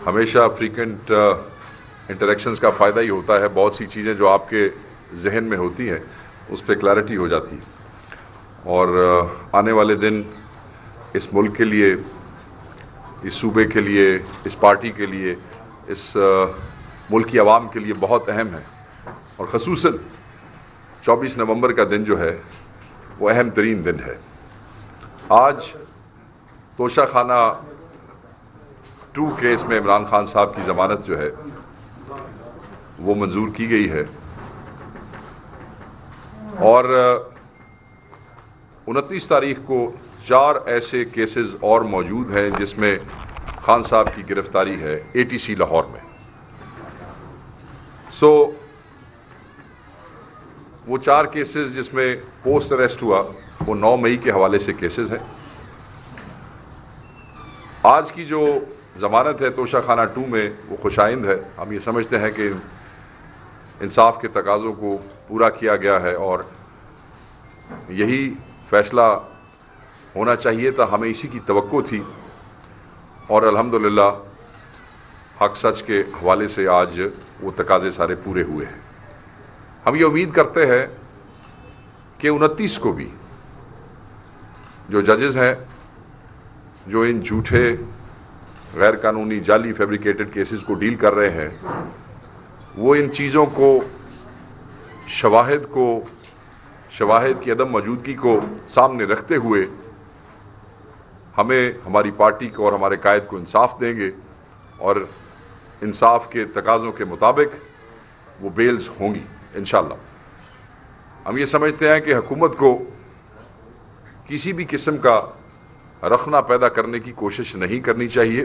ہمیشہ frequent interactions کا فائدہ ہی ہوتا ہے. بہت سی چیزیں جو آپ کے ذہن میں ہوتی ہیں اس پہ کلیئرٹی ہو جاتی ہے. اور آنے والے دن اس ملک کے لیے، اس صوبے کے لیے، اس پارٹی کے لیے، اس ملک کی عوام کے لیے بہت اہم ہے. اور خصوصاً 24 نومبر کا دن جو ہے وہ اہم ترین دن ہے. آج توشہ خانہ 2 کیس میں عمران خان صاحب کی ضمانت جو ہے وہ منظور کی گئی ہے. اور 29 تاریخ کو 4 ایسے کیسز اور موجود ہیں جس میں خان صاحب کی گرفتاری ہے ATC لاہور میں. وہ 4 کیسز جس میں پوسٹ اریسٹ ہوا وہ 9 مئی کے حوالے سے کیسز ہیں. آج کی جو ضمانت ہے توشہ خانہ 2 میں وہ خوش آئند ہے. ہم یہ سمجھتے ہیں کہ انصاف کے تقاضوں کو پورا کیا گیا ہے اور یہی فیصلہ ہونا چاہیے تھا. ہمیں اسی کی توقع تھی اور الحمدللہ حق سچ کے حوالے سے آج وہ تقاضے سارے پورے ہوئے ہیں. ہم یہ امید کرتے ہیں کہ 29 کو بھی جو ججز ہیں جو ان جھوٹے غیر قانونی جعلی فیبریکیٹڈ کیسز کو ڈیل کر رہے ہیں وہ ان چیزوں کو، شواہد کی عدم موجودگی کو سامنے رکھتے ہوئے ہمیں، ہماری پارٹی کو اور ہمارے قائد کو انصاف دیں گے اور انصاف کے تقاضوں کے مطابق وہ بیلز ہوں گی انشاءاللہ. ہم یہ سمجھتے ہیں کہ حکومت کو کسی بھی قسم کا رخنہ پیدا کرنے کی کوشش نہیں کرنی چاہیے،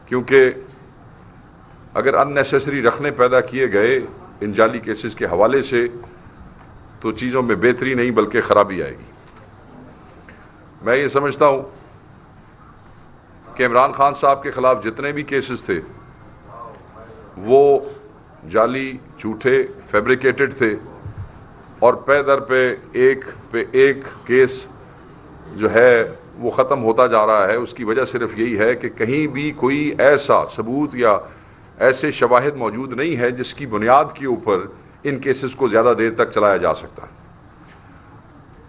کیونکہ اگر ان نیسیسری رخنے پیدا کیے گئے ان جعلی کیسز کے حوالے سے تو چیزوں میں بہتری نہیں بلکہ خرابی آئے گی. میں یہ سمجھتا ہوں کہ عمران خان صاحب کے خلاف جتنے بھی کیسز تھے وہ جعلی، جھوٹے، فیبریکیٹڈ تھے اور پے در پہ ایک کیس جو ہے وہ ختم ہوتا جا رہا ہے. اس کی وجہ صرف یہی ہے کہ کہیں بھی کوئی ایسا ثبوت یا ایسے شواہد موجود نہیں ہے جس کی بنیاد کے اوپر ان کیسز کو زیادہ دیر تک چلایا جا سکتا.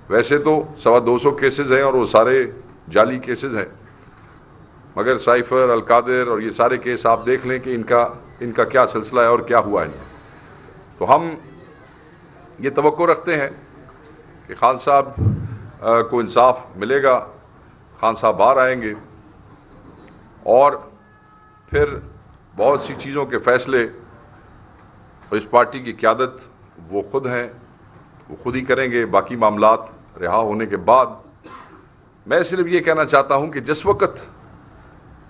ویسے تو 250 کیسز ہیں اور وہ سارے جعلی کیسز ہیں، مگر سائفر، القادر اور یہ سارے کیس آپ دیکھ لیں کہ ان کا کیا سلسلہ ہے اور کیا ہوا ہے. تو ہم یہ توقع رکھتے ہیں کہ خان صاحب کو انصاف ملے گا، خان صاحب باہر آئیں گے اور پھر بہت سی چیزوں کے فیصلے اس پارٹی کی قیادت وہ خود ہیں، وہ خود ہی کریں گے. باقی معاملات رہا ہونے کے بعد میں صرف یہ کہنا چاہتا ہوں کہ جس وقت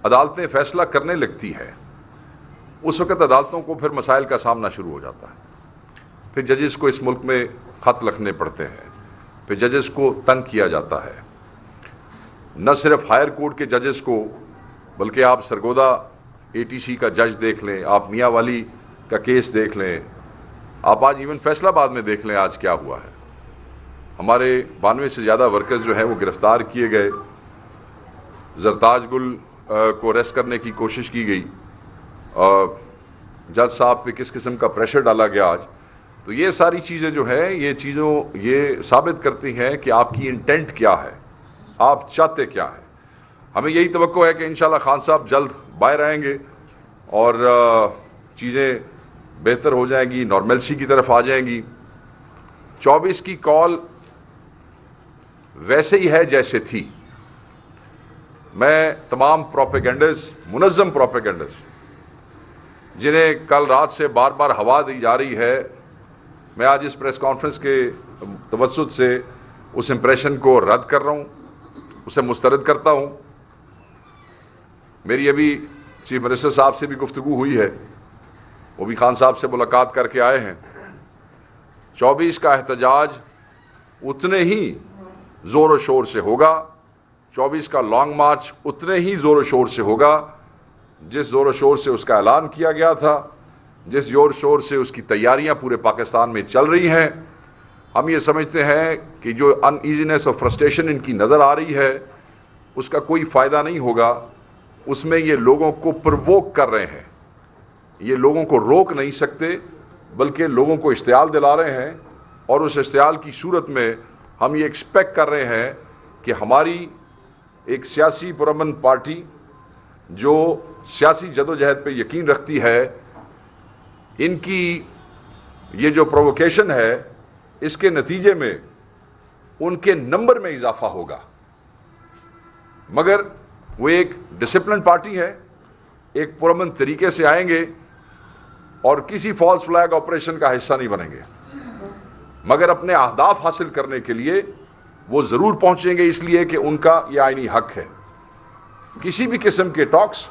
عدالتیں فیصلہ کرنے لگتی ہے اس وقت عدالتوں کو پھر مسائل کا سامنا شروع ہو جاتا ہے. پھر ججز کو اس ملک میں خط لکھنے پڑتے ہیں، پھر ججز کو تنگ کیا جاتا ہے. نہ صرف ہائر کورٹ کے ججز کو بلکہ آپ سرگودا ATC کا جج دیکھ لیں، آپ میاں والی کا کیس دیکھ لیں، آپ آج ایون فیصل آباد میں دیکھ لیں آج کیا ہوا ہے. ہمارے 92 سے زیادہ ورکرز جو ہیں وہ گرفتار کیے گئے، زرتاج گل کو اریسٹ کرنے کی کوشش کی گئی، جج صاحب پہ کس قسم کا پریشر ڈالا گیا آج. تو یہ ساری چیزیں جو ہیں یہ ثابت کرتی ہیں کہ آپ کی انٹینٹ کیا ہے، آپ چاہتے کیا ہیں. ہمیں یہی توقع ہے کہ انشاءاللہ خان صاحب جلد باہر آئیں گے اور چیزیں بہتر ہو جائیں گی، نارملسی کی طرف آ جائیں گی. 24 کی کال ویسے ہی ہے جیسے تھی. میں تمام پروپیگنڈرز، منظم پروپیگنڈرز جنہیں کل رات سے بار بار ہوا دی جا رہی ہے، میں آج اس پریس کانفرنس کے توسط سے اس امپریشن کو رد کر رہا ہوں، اسے مسترد کرتا ہوں. میری ابھی چیف منسٹر صاحب سے بھی گفتگو ہوئی ہے، وہ بھی خان صاحب سے ملاقات کر کے آئے ہیں. 24 کا احتجاج اتنے ہی زور و شور سے ہوگا، 24 کا لانگ مارچ اتنے ہی زور و شور سے ہوگا جس زور و شور سے اس کا اعلان کیا گیا تھا، جس زور شور سے اس کی تیاریاں پورے پاکستان میں چل رہی ہیں. ہم یہ سمجھتے ہیں کہ جو ان ایزینس اور فرسٹریشن ان کی نظر آ رہی ہے اس کا کوئی فائدہ نہیں ہوگا اس میں یہ لوگوں کو پرووک کر رہے ہیں. یہ لوگوں کو روک نہیں سکتے بلکہ لوگوں کو اشتعال دلا رہے ہیں, اور اس اشتعال کی صورت میں ہم یہ ایکسپیکٹ کر رہے ہیں کہ ہماری ایک سیاسی پرامن پارٹی جو سیاسی جدوجہد پہ یقین رکھتی ہے, ان کی یہ جو پرووکیشن ہے اس کے نتیجے میں ان کے نمبر میں اضافہ ہوگا. مگر وہ ایک ڈسپلن پارٹی ہے, ایک پرامن طریقے سے آئیں گے اور کسی فالس فلیگ آپریشن کا حصہ نہیں بنیں گے, مگر اپنے اہداف حاصل کرنے کے لیے وہ ضرور پہنچیں گے, اس لیے کہ ان کا یہ آئینی حق ہے. کسی بھی قسم کے ٹاکس,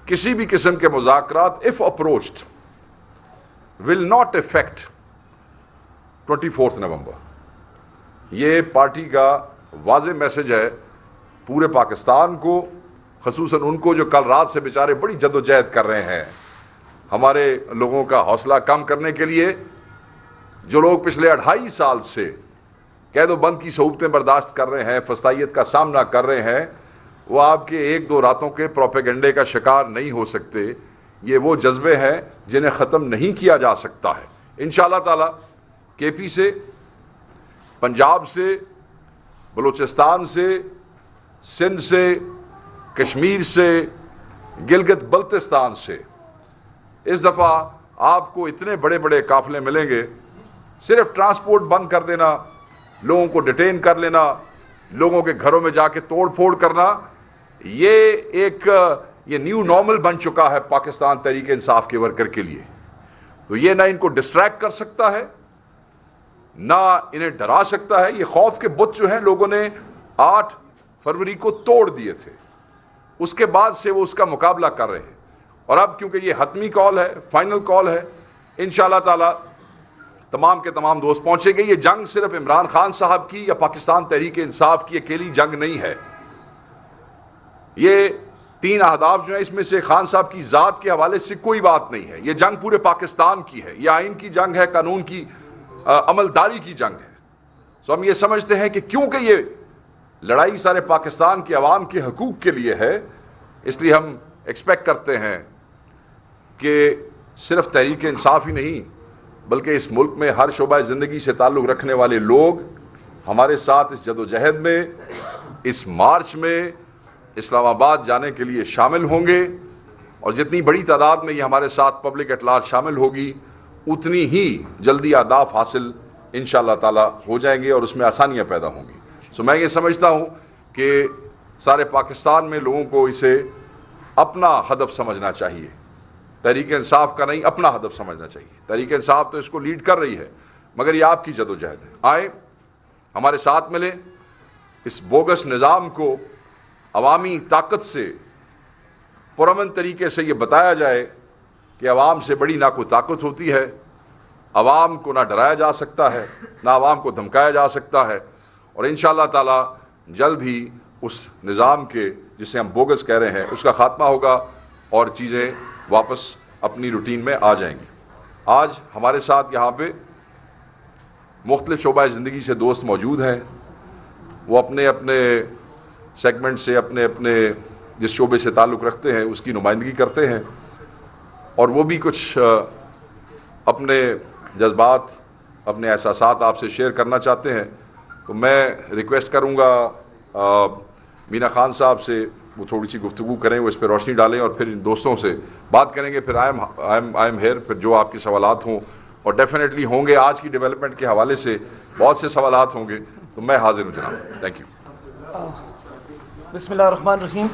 کسی بھی قسم کے مذاکرات if approached will not affect 24 نومبر. یہ پارٹی کا واضح میسج ہے پورے پاکستان کو, خصوصاً ان کو جو کل رات سے بیچارے بڑی جدوجہد کر رہے ہیں ہمارے لوگوں کا حوصلہ کم کرنے کے لیے. جو لوگ پچھلے 2.5 سال سے قید و بند کی صعوبتیں برداشت کر رہے ہیں, فسطائیت کا سامنا کر رہے ہیں, وہ آپ کے 1-2 راتوں کے پروپیگنڈے کا شکار نہیں ہو سکتے. یہ وہ جذبے ہیں جنہیں ختم نہیں کیا جا سکتا ہے. انشاءاللہ تعالی کے پی سے, پنجاب سے, بلوچستان سے, سندھ سے, کشمیر سے, گلگت بلتستان سے اس دفعہ آپ کو اتنے بڑے بڑے قافلے ملیں گے. صرف ٹرانسپورٹ بند کر دینا, لوگوں کو ڈیٹین کر لینا, لوگوں کے گھروں میں جا کے توڑ پھوڑ کرنا, یہ نیو نارمل بن چکا ہے پاکستان تحریک انصاف کے ورکر کے لیے. تو یہ نہ ان کو ڈسٹریکٹ کر سکتا ہے, نہ انہیں ڈرا سکتا ہے. یہ خوف کے بت جو ہیں لوگوں نے 8 فروری کو توڑ دیے تھے, اس کے بعد سے وہ اس کا مقابلہ کر رہے ہیں. اور اب کیونکہ یہ حتمی کال ہے, فائنل کال ہے, انشاءاللہ تعالی تمام کے تمام دوست پہنچیں گے. یہ جنگ صرف عمران خان صاحب کی یا پاکستان تحریک انصاف کی اکیلی جنگ نہیں ہے. یہ 3 اہداف جو ہیں اس میں سے خان صاحب کی ذات کے حوالے سے کوئی بات نہیں ہے. یہ جنگ پورے پاکستان کی ہے, یہ آئین کی جنگ ہے, قانون کی عملداری کی جنگ ہے. سو ہم یہ سمجھتے ہیں کہ کیونکہ یہ لڑائی سارے پاکستان کے عوام کے حقوق کے لیے ہے, اس لیے ہم ایکسپیکٹ کرتے ہیں کہ صرف تحریک انصاف ہی نہیں بلکہ اس ملک میں ہر شعبہ زندگی سے تعلق رکھنے والے لوگ ہمارے ساتھ اس جدوجہد میں, اس مارچ میں اسلام آباد جانے کے لیے شامل ہوں گے. اور جتنی بڑی تعداد میں یہ ہمارے ساتھ پبلک ایٹ لارج شامل ہوگی, اتنی ہی جلدی اہداف حاصل انشاءاللہ تعالی ہو جائیں گے اور اس میں آسانیاں پیدا ہوں گی. سو میں یہ سمجھتا ہوں کہ سارے پاکستان میں لوگوں کو اسے اپنا ہدف سمجھنا چاہیے, تحریک انصاف کا نہیں, اپنا ہدف سمجھنا چاہیے. تحریک انصاف تو اس کو لیڈ کر رہی ہے, مگر یہ آپ کی جدوجہد ہے. آئیں ہمارے ساتھ ملیں, اس بوگس نظام کو عوامی طاقت سے پرامن طریقے سے یہ بتایا جائے کہ عوام سے بڑی نہ کوئی طاقت ہوتی ہے, عوام کو نہ ڈرایا جا سکتا ہے, نہ عوام کو دھمکایا جا سکتا ہے. اور انشاءاللہ تعالی جلد ہی اس نظام کے جسے ہم بوگس کہہ رہے ہیں اس کا خاتمہ ہوگا اور چیزیں واپس اپنی روٹین میں آ جائیں گی. آج ہمارے ساتھ یہاں پہ مختلف شعبہ زندگی سے دوست موجود ہیں. وہ اپنے اپنے سیگمنٹ سے اپنے اپنے جس شعبے سے تعلق رکھتے ہیں اس کی نمائندگی کرتے ہیں, اور وہ بھی کچھ اپنے جذبات, اپنے احساسات آپ سے شیئر کرنا چاہتے ہیں. تو میں ریکویسٹ کروں گا مینا خان صاحب سے وہ تھوڑی سی گفتگو کریں, وہ اس پہ روشنی ڈالیں اور پھر ان دوستوں سے بات کریں گے. پھر آئی ایم ہیئر, پھر جو آپ کے سوالات ہوں, اور ڈیفینیٹلی ہوں گے, آج کی ڈیولپمنٹ کے حوالے سے بہت سے سوالات ہوں گے, تو میں حاضر ہوں جناب. Thank you. بسم اللہ الرحمن الرحیم.